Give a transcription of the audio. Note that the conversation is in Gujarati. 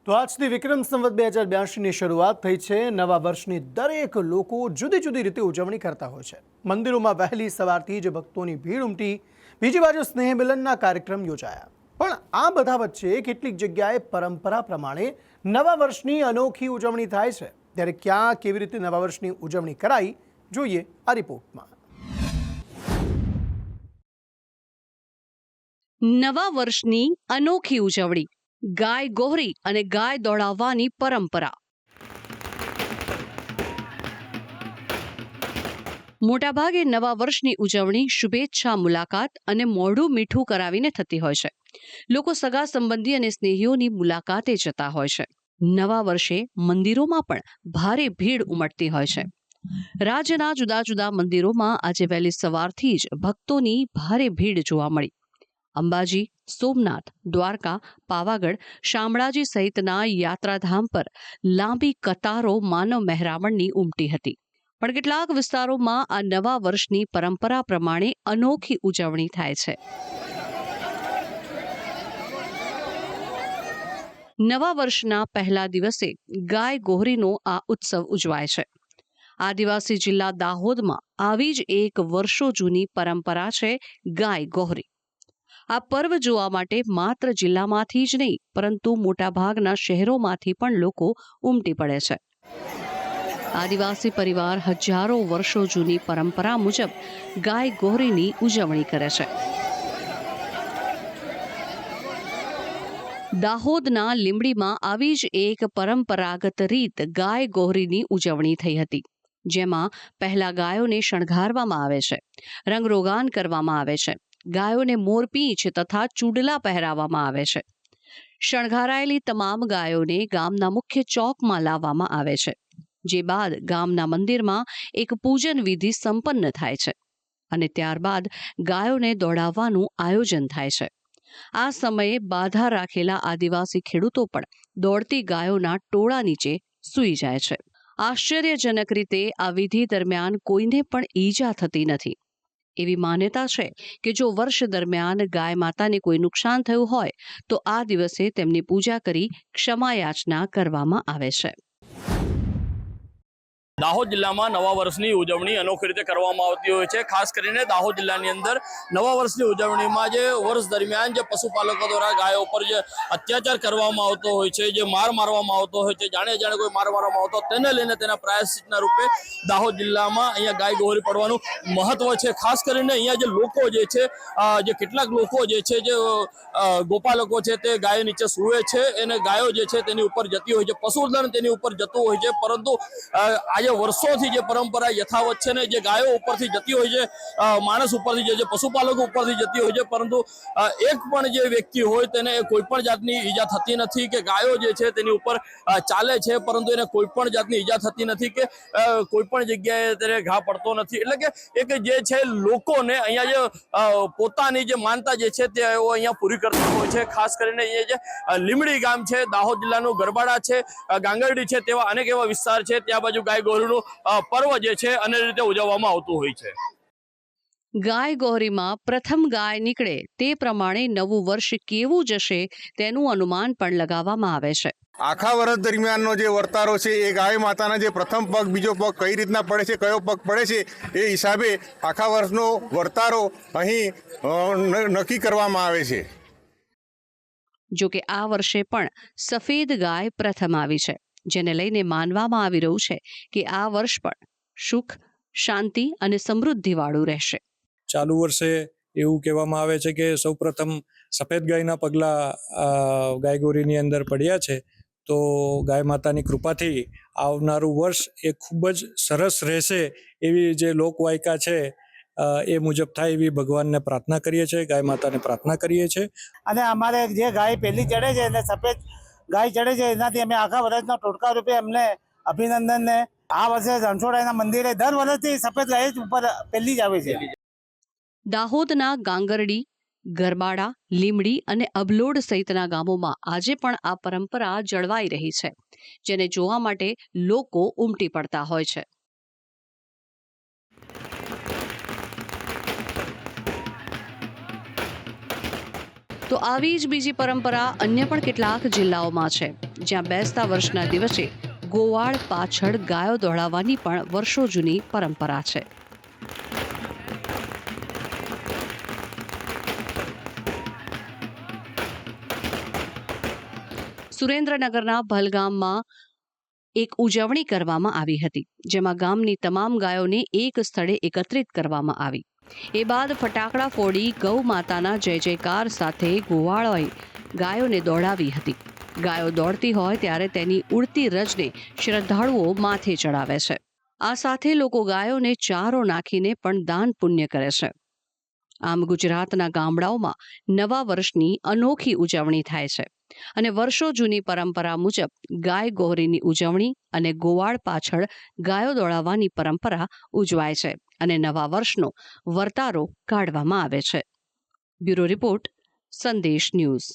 તો આજથી વિક્રમ સંવત 2082ની શરૂઆત થઈ છે। નવા વર્ષની દરેક લોકો જુદી જુદી રીતે ઉજવણી કરતા હોય છે। મંદિરોમાં વહેલી સવારથી જ ભક્તોની ભીડ ઉમટી, બીજી બાજુ સ્નેહ મિલનના કાર્યક્રમ યોજાયા। પણ આ બધા વચ્ચે કેટલીક જગ્યાએ પરંપરા પ્રમાણે નવા વર્ષની અનોખી ઉજવણી થાય છે। ત્યારે ક્યાં કેવી રીતે નવા વર્ષની ઉજવણી કરાઈ, જોઈએ આ રિપોર્ટમાં। નવા વર્ષની અનોખી ઉજવણી, ગાય ગોહરી અને ગાય દોડાવવાની પરંપરા। મોટાભાગે નવા વર્ષની ઉજવણી શુભેચ્છા મુલાકાત અને મોઢું મીઠું કરાવીને થતી હોય છે। લોકો સગા સંબંધી અને સ્નેહીઓની મુલાકાતે જતા હોય છે। નવા વર્ષે મંદિરોમાં પણ ભારે ભીડ ઉમટતી હોય છે। રાજ્યના જુદા જુદા મંદિરોમાં આજે વહેલી સવારથી જ ભક્તોની ભારે ભીડ જોવા મળી। અંબાજી, સોમનાથ, દ્વારકા, પાવાગઢ, શામળાજી સહિતના યાત્રાધામ પર લાંબી કતારો માનવ મહેરામણની ઉમટી હતી। પણ કેટલાક વિસ્તારોમાં આ નવા વર્ષની પરંપરા પ્રમાણે અનોખી ઉજવણી થાય છે। નવા વર્ષના પહેલા દિવસે ગાય ગોહરીનો આ ઉત્સવ ઉજવાય છે। આદિવાસી જિલ્લા દાહોદમાં આવી જ એક વર્ષો જૂની પરંપરા છે ગાય ગોહરી। આ પર્વ જોવા માટે માત્ર જિલ્લામાંથી જ નહીં, પરંતુ મોટાભાગના શહેરોમાંથી પણ લોકો ઉમટી પડે છે। આદિવાસી પરિવાર હજારો વર્ષો જૂની પરંપરા મુજબ ગાય ગોહરીની ઉજવણી કરે છે। દાહોદના લીંબડીમાં આવી જ એક પરંપરાગત રીત ગાય ગોહરીની ઉજવણી થઈ હતી, જેમાં પહેલા ગાયોને શણગારવામાં આવે છે, રંગરોગાન કરવામાં આવે છે, ગાયોને મોરપીંછ તથા ચૂડલા પહેરાવવામાં આવે છે। શણગારાયેલી તમામ ગાયોને ગામના મુખ્ય ચોકમાં લાવવામાં આવે છે, જે બાદ ગામના મંદિરમાં એક પૂજન વિધિ સંપન્ન થાય છે અને ત્યારબાદ ગાયોને દોડાવવાનું આયોજન થાય છે। આ સમયે બાધા રાખેલા આદિવાસી ખેડૂતો પણ દોડતી ગાયોના ટોળા નીચે સૂઈ જાય છે। આશ્ચર્યજનક રીતે આ વિધિ દરમિયાન કોઈને પણ ઈજા થતી નથી। એવી માન્યતા છે કે જો વર્ષ દરમિયાન ગાય માતાને કોઈ નુકસાન થયું હોય તો આ દિવસે તેમની પૂજા કરી ક્ષમા યાચના કરવામાં આવે છે। દાહોદ જિલ્લામાં નવા વર્ષની ઉજવણી અનોખી રીતે કરવામાં આવતી હોય છે। ખાસ કરીને દાહોદ જિલ્લાની અંદર નવા વર્ષની ઉજવણીમાં જે વર્ષ દરમિયાન જે પશુપાલકો દ્વારા ગાયો ઉપર જે અત્યાચાર કરવામાં આવતો હોય છે, જે માર મારવામાં આવતો હોય છે, જાણે કોઈ માર મારવામાં આવતો, તેને લઈને તેના પ્રાયશ્ચિતના રૂપે દાહોદ જિલ્લામાં અહીંયા ગાય ગોહરી પડવાનું મહત્વ છે। ખાસ કરીને અહીંયા જે લોકો જે છે, જે કેટલાક લોકો જે છે, જે ગોપાલકો છે, તે ગાય નીચે સૂવે છે અને ગાયો જે છે તેની ઉપર જતી હોય છે, પશુધન તેની ઉપર જતું હોય છે। પરંતુ આજે વર્ષોથી જે પરંપરા યથાવત છે ને, જે ગાયો ઉપરથી જતી હોય છે, માણસ ઉપરથી જે પશુપાલકો ઉપરથી જતી હોય છે, પરંતુ એક પણ જે વ્યક્તિ હોય તેને કોઈ પણ જાતની ઈજા થતી નથી કે ગાયો જે છે તેની ઉપર ચાલે છે, પરંતુ એને કોઈ પણ જાતની ઈજા થતી નથી કે કોઈ પણ જગ્યાએ તેને ઘા પડતો નથી। એટલે કે એક જે છે લોકોને અહીંયા જે પોતાની જે માનતા જે છે તે અહીંયા પૂરી કરતા હોય છે। ખાસ કરીને એ જે લીંબડી ગામ છે, દાહોદ જિલ્લાનું ગરબાડા છે, ગાંગરડી છે, તેવા અનેક એવા વિસ્તાર છે, ત્યાં બાજુ ગાય ગોહરીનું પર્વ જે છે અનેક રીતે ઉજવવામાં આવતું હોય છે। ગાય ગોહરીમાં પ્રથમ ગાય નીકળે તે પ્રમાણે નવું વર્ષ કેવું જશે તેનું અનુમાન પણ લગાવવામાં આવે છે। આખા વર્ષ દરમિયાનનો જે વર્તારો છે, એ ગાય માતાના જે પ્રથમ પગ, બીજો પગ કઈ રીતના પડે છે, કયો પગ પડે છે, એ હિસાબે આખા વર્ષનો વર્તારો અહીં નક્કી કરવામાં આવે છે। જો કે આ વર્ષે પણ સફેદ ગાય પ્રથમ આવી છે, જેને લઈને માનવામાં આવી રહ્યું છે કે આ વર્ષ પણ સુખ, શાંતિ અને સમૃદ્ધિવાળું રહેશે। ચાલુ વર્ષે એવું કહેવામાં આવે છે કે સૌપ્રથમ સફેદ ગાયના પગલા ગાય ગોરીની અંદર પડ્યા છે, તો ગાય માતાની કૃપાથી આવનારું વર્ષ એ ખૂબ જ સરસ રહેશે એવી જે લોકવાયકા છે એ મુજબ થાય એવી ભગવાનને પ્રાર્થના કરીએ છીએ, ગાય માતાને પ્રાર્થના કરીએ છીએ। અને અમારે જે ગાય પહેલી ચડે છે અને સફેદ ગાય ચડે છે, એનાથી અમે આખા વર્ષના ટોટકા રૂપે અમને અભિનંદન ને આ વર્ષે રણછોડરાયના મંદિરે દર વર્ષથી સફેદ ગાય જ ઉપર પહેલી જ આવે છે। દાહોદના ગાંગરડી, ગરબાડા, લીંબડી અને અબલોડ સહિતના ગામોમાં આજે પણ આ પરંપરા જળવાઈ રહી છે, જેને જોવા માટે લોકો ઉમટી પડતા હોય છે। તો આવી જ બીજી પરંપરા અન્ય પણ કેટલાક જિલ્લાઓમાં છે, જ્યાં બેસતા વર્ષના દિવસે ગોવાળ પાછળ ગાયો દોડાવવાની પણ વર્ષો જૂની પરંપરા છે. સુરેન્દ્રનગરના ભલગામમાં એક ઉજવણી કરવામાં આવી હતી, જેમાં ગામની તમામ ગાયોને એક સ્થળે એકત્રિત કરવામાં આવી. એ બાદ ફટાકડા ફોડી ગૌ માતાના જય જયકાર સાથે ગોવાળોએ ગાયોને દોડાવી હતી. ગાયો દોડતી હોય ત્યારે તેની ઉડતી રજને શ્રદ્ધાળુઓ માથે ચડાવે છે. આ સાથે લોકો ગાયોને ચારો નાખીને પણ દાન પુણ્ય કરે છે. આમ ગુજરાતના ગામડાઓમાં નવા વર્ષની અનોખી ઉજવણી થાય છે અને વર્ષો જૂની પરંપરા મુજબ ગાય ગૌરીની ઉજવણી અને ગોવાળ પાછળ ગાયો દોડાવવાની પરંપરા ઉજવાય છે અને નવા વર્ષનો વર્તારો કાઢવામાં આવે છે. બ્યુરો રિપોર્ટ, સંદેશ ન્યૂઝ.